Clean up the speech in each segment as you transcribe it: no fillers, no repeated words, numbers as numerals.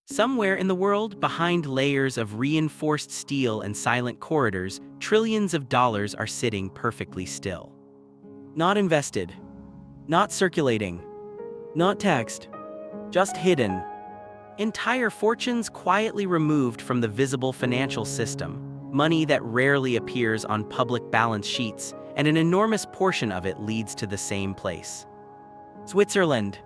Somewhere in the world, behind layers of reinforced steel and silent corridors, trillions of dollars are sitting perfectly still. Not invested, not circulating, not taxed, just hidden. Entire fortunes quietly removed from the visible financial system, money that rarely appears on public balance sheets, and an enormous portion of it leads to the same place. Switzerland.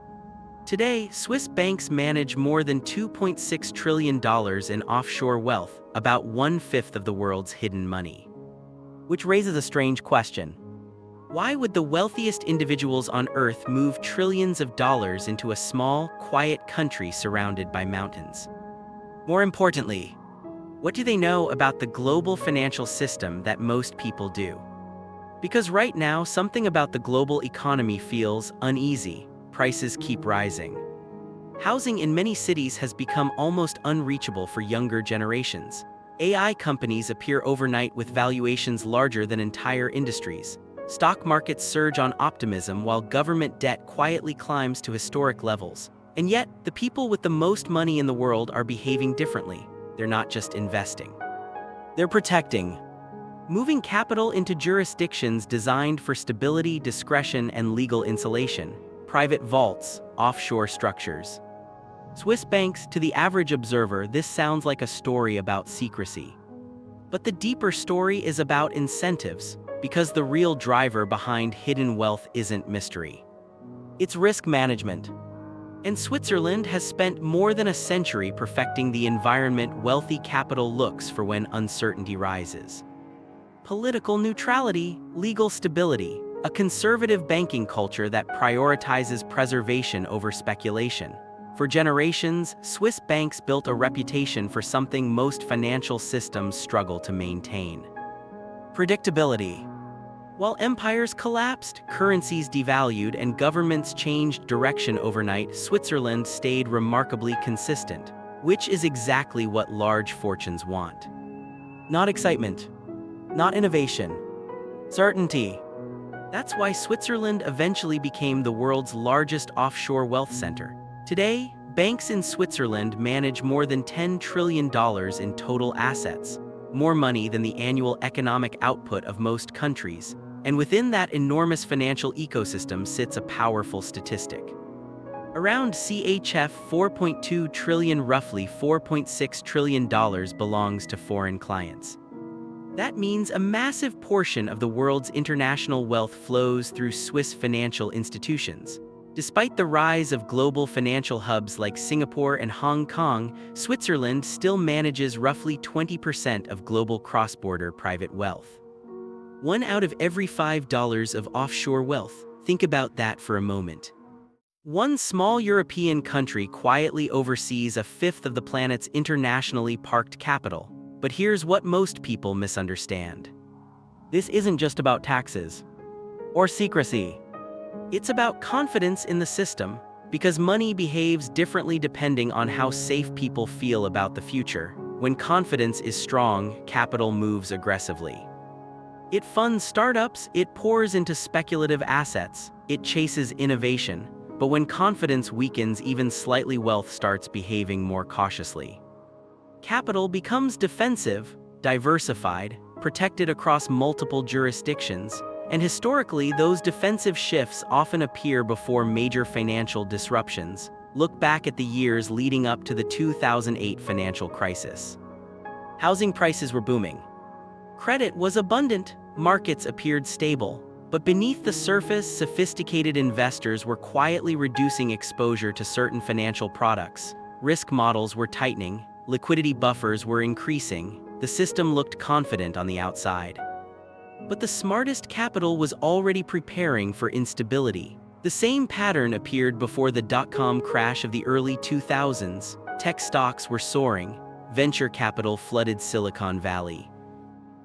Today, Swiss banks manage more than $2.6 trillion in offshore wealth, about one-fifth of the world's hidden money. Which raises a strange question. Why would the wealthiest individuals on Earth move trillions of dollars into a small, quiet country surrounded by mountains? More importantly, what do they know about the global financial system that most people do? Because right now, something about the global economy feels uneasy. Prices keep rising. Housing in many cities has become almost unreachable for younger generations. AI companies appear overnight with valuations larger than entire industries. Stock markets surge on optimism while government debt quietly climbs to historic levels. And yet, the people with the most money in the world are behaving differently. They're not just investing. They're protecting. Moving capital into jurisdictions designed for stability, discretion, and legal insulation. Private vaults, offshore structures. Swiss banks, to the average observer, this sounds like a story about secrecy. But the deeper story is about incentives, because the real driver behind hidden wealth isn't mystery. It's risk management. And Switzerland has spent more than a century perfecting the environment wealthy capital looks for when uncertainty rises. Political neutrality, legal stability, a conservative banking culture that prioritizes preservation over speculation. For generations, Swiss banks built a reputation for something most financial systems struggle to maintain: predictability. While empires collapsed, currencies devalued, and governments changed direction overnight, Switzerland stayed remarkably consistent, which is exactly what large fortunes want. Not excitement, not innovation, certainty. That's why Switzerland eventually became the world's largest offshore wealth center. Today, banks in Switzerland manage more than $10 trillion in total assets, more money than the annual economic output of most countries. And within that enormous financial ecosystem sits a powerful statistic. Around CHF 4.2 trillion, roughly $4.6 trillion belongs to foreign clients. That means a massive portion of the world's international wealth flows through Swiss financial institutions. Despite the rise of global financial hubs like Singapore and Hong Kong, Switzerland still manages roughly 20% of global cross-border private wealth. 1 out of every $5 of offshore wealth. Think about that for a moment. One small European country quietly oversees a fifth of the planet's internationally parked capital. But here's what most people misunderstand. This isn't just about taxes or secrecy. It's about confidence in the system, because money behaves differently depending on how safe people feel about the future. When confidence is strong, capital moves aggressively. It funds startups, it pours into speculative assets, it chases innovation. But when confidence weakens, even slightly, wealth starts behaving more cautiously. Capital becomes defensive, diversified, protected across multiple jurisdictions, and historically, those defensive shifts often appear before major financial disruptions. Look back at the years leading up to the 2008 financial crisis. Housing prices were booming. Credit was abundant, markets appeared stable. But beneath the surface, sophisticated investors were quietly reducing exposure to certain financial products. Risk models were tightening. Liquidity buffers were increasing. The system looked confident on the outside. But the smartest capital was already preparing for instability. The same pattern appeared before the dot-com crash of the early 2000s. Tech stocks were soaring. Venture capital flooded Silicon Valley.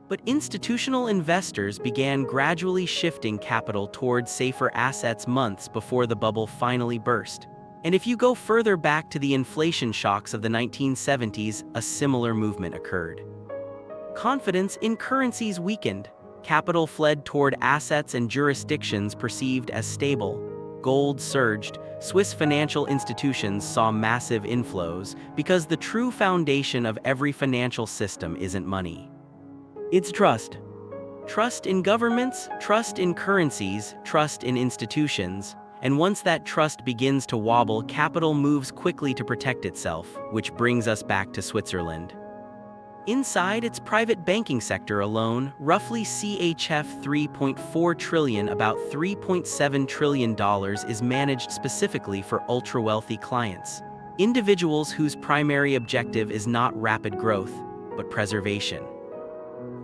But institutional investors began gradually shifting capital towards safer assets months before the bubble finally burst. And if you go further back to the inflation shocks of the 1970s, a similar movement occurred. Confidence in currencies weakened. Capital fled toward assets and jurisdictions perceived as stable. gold surged, Swiss financial institutions saw massive inflows because the true foundation of every financial system isn't money. It's trust. Trust in governments, trust in currencies, trust in institutions. And once that trust begins to wobble, capital moves quickly to protect itself, which brings us back to Switzerland. Inside its private banking sector alone, roughly CHF 3.4 trillion, about $3.7 trillion is managed specifically for ultra-wealthy clients. Individuals whose primary objective is not rapid growth, but preservation.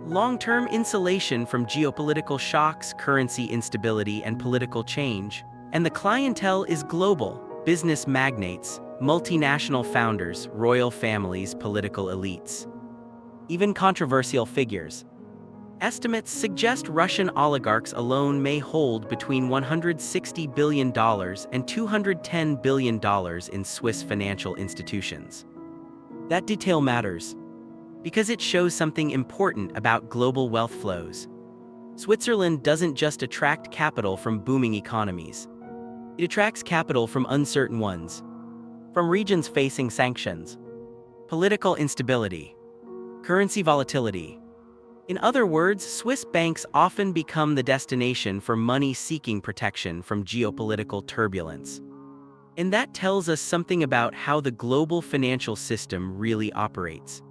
Long-term insulation from geopolitical shocks, currency instability, and political change. And the clientele is global: business magnates, multinational founders, royal families, political elites. Even controversial figures. Estimates suggest Russian oligarchs alone may hold between $160 billion and $210 billion in Swiss financial institutions. That detail matters because it shows something important about global wealth flows. Switzerland doesn't just attract capital from booming economies. It attracts capital from uncertain ones, from regions facing sanctions, political instability, currency volatility. In other words, Swiss banks often become the destination for money seeking protection from geopolitical turbulence. And that tells us something about how the global financial system really operates.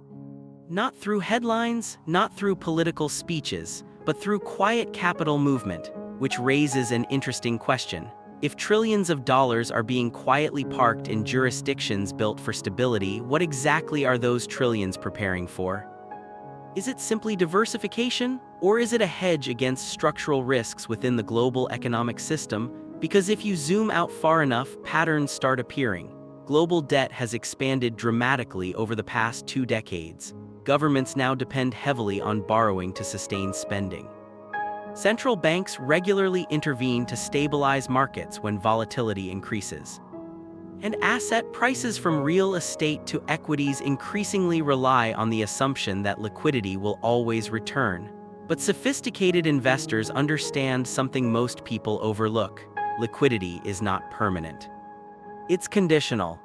Not through headlines, not through political speeches, but through quiet capital movement, which raises an interesting question. If trillions of dollars are being quietly parked in jurisdictions built for stability, what exactly are those trillions preparing for? Is it simply diversification, or is it a hedge against structural risks within the global economic system? Because if you zoom out far enough, patterns start appearing. Global debt has expanded dramatically over the past 2 decades. Governments now depend heavily on borrowing to sustain spending. Central banks regularly intervene to stabilize markets when volatility increases. And asset prices from real estate to equities increasingly rely on the assumption that liquidity will always return. But sophisticated investors understand something most people overlook: liquidity is not permanent. It's conditional.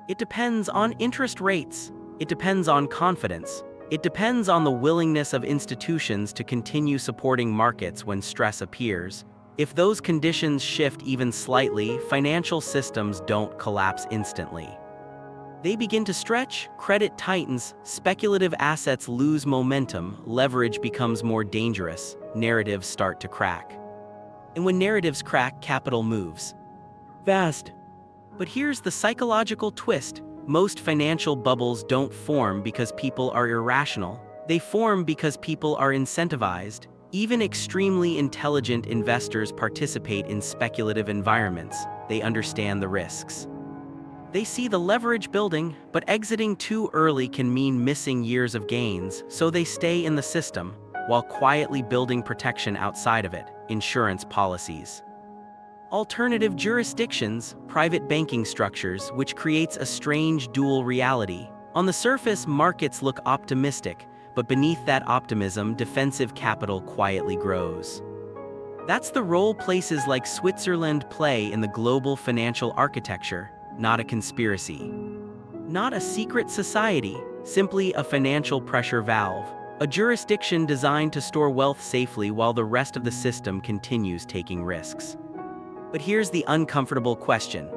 It depends on interest rates. It depends on confidence. It depends on the willingness of institutions to continue supporting markets when stress appears. If those conditions shift even slightly, financial systems don't collapse instantly. They begin to stretch, credit tightens, speculative assets lose momentum, leverage becomes more dangerous, narratives start to crack. And when narratives crack, capital moves fast. But here's the psychological twist. Most financial bubbles don't form because people are irrational. They form because people are incentivized. Even extremely intelligent investors participate in speculative environments. They understand the risks. They see the leverage building, but exiting too early can mean missing years of gains, so they stay in the system, while quietly building protection outside of it: insurance policies, alternative jurisdictions, private banking structures, which creates a strange dual reality. On the surface, markets look optimistic, but beneath that optimism, defensive capital quietly grows. That's the role places like Switzerland play in the global financial architecture, not a conspiracy. Not a secret society, simply a financial pressure valve. A jurisdiction designed to store wealth safely while the rest of the system continues taking risks. But here's the uncomfortable question.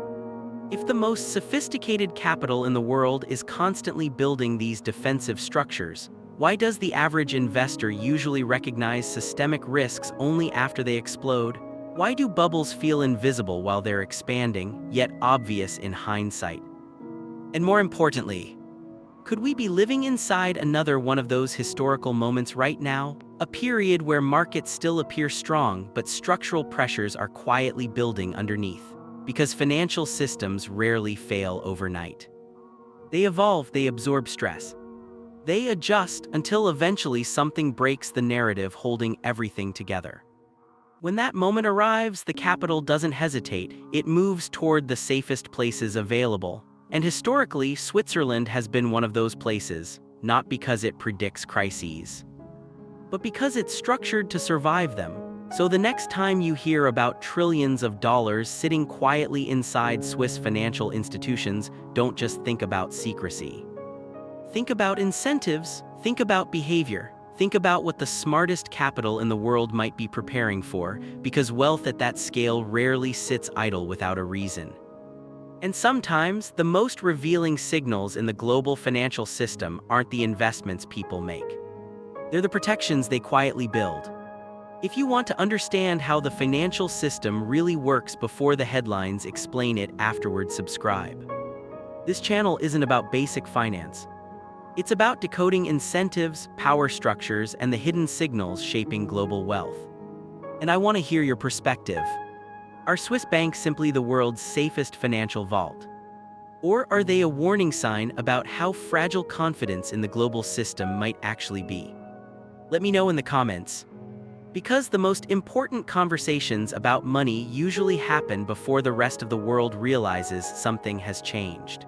If the most sophisticated capital in the world is constantly building these defensive structures, why does the average investor usually recognize systemic risks only after they explode? Why do bubbles feel invisible while they're expanding, yet obvious in hindsight? And more importantly, could we be living inside another one of those historical moments right now? A period where markets still appear strong, but structural pressures are quietly building underneath. Because financial systems rarely fail overnight. They evolve, they absorb stress. They adjust until eventually something breaks the narrative holding everything together. When that moment arrives, the capital doesn't hesitate. It moves toward the safest places available. And historically, Switzerland has been one of those places, not because it predicts crises, but because it's structured to survive them. So the next time you hear about trillions of dollars sitting quietly inside Swiss financial institutions, don't just think about secrecy. Think about incentives, think about behavior, think about what the smartest capital in the world might be preparing for, because wealth at that scale rarely sits idle without a reason. And sometimes, the most revealing signals in the global financial system aren't the investments people make. They're the protections they quietly build. If you want to understand how the financial system really works before the headlines explain it afterward, subscribe. This channel isn't about basic finance. It's about decoding incentives, power structures, and the hidden signals shaping global wealth. And I want to hear your perspective. Are Swiss banks simply the world's safest financial vault? Or are they a warning sign about how fragile confidence in the global system might actually be? Let me know in the comments. Because the most important conversations about money usually happen before the rest of the world realizes something has changed.